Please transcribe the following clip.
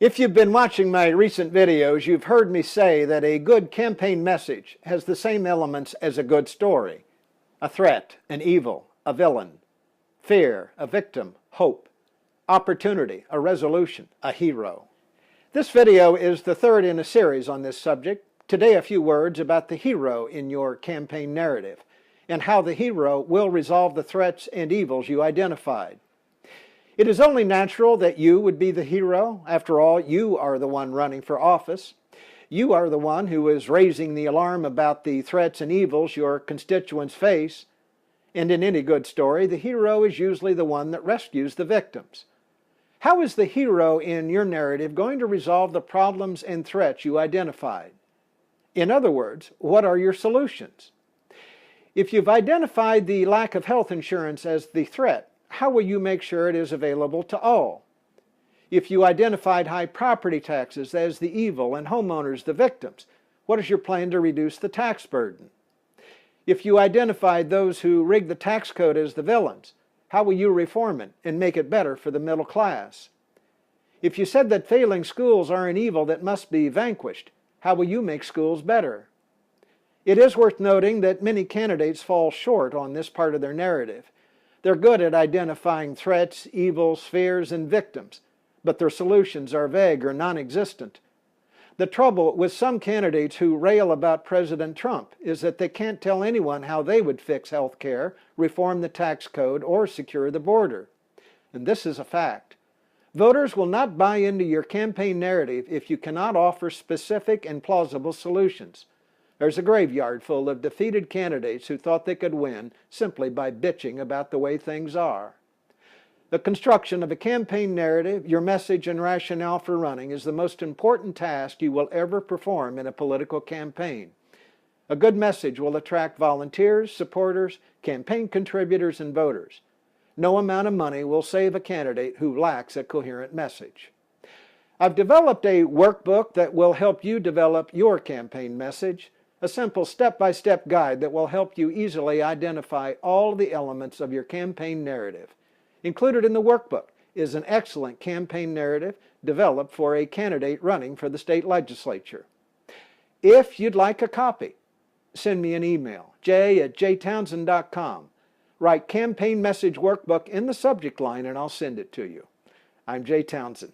If you've been watching my recent videos, you've heard me say that a good campaign message has the same elements as a good story: a threat, an evil, a villain; fear, a victim; hope; opportunity, a resolution; a hero. This video is the third in a series on this subject. Today, a few words about the hero in your campaign narrative and how the hero will resolve the threats and evils you identified. It is only natural that you would be the hero. After all, you are the one running for office. You are the one who is raising the alarm about the threats and evils your constituents face. And in any good story, the hero is usually the one that rescues the victims. How is the hero in your narrative going to resolve the problems and threats you identified? In other words, what are your solutions? If you've identified the lack of health insurance as the threat, how will you make sure it is available to all? If you identified high property taxes as the evil and homeowners the victims, what is your plan to reduce the tax burden? If you identified those who rig the tax code as the villains, how will you reform it and make it better for the middle class? If you said that failing schools are an evil that must be vanquished, how will you make schools better? It is worth noting that many candidates fall short on this part of their narrative. They're good at identifying threats, evils, fears, and victims, but their solutions are vague or non-existent. The trouble with some candidates who rail about President Trump is that they can't tell anyone how they would fix health care, reform the tax code, or secure the border. And this is a fact. Voters will not buy into your campaign narrative if you cannot offer specific and plausible solutions. There's a graveyard full of defeated candidates who thought they could win simply by bitching about the way things are. The construction of a campaign narrative, your message and rationale for running, is the most important task you will ever perform in a political campaign. A good message will attract volunteers, supporters, campaign contributors, and voters. No amount of money will save a candidate who lacks a coherent message. I've developed a workbook that will help you develop your campaign message. A simple step-by-step guide that will help you easily identify all the elements of your campaign narrative. Included in the workbook is an excellent campaign narrative developed for a candidate running for the state legislature. If you'd like a copy, send me an email, jay@jaytownsend.com. Write Campaign Message Workbook in the subject line and I'll send it to you. I'm Jay Townsend.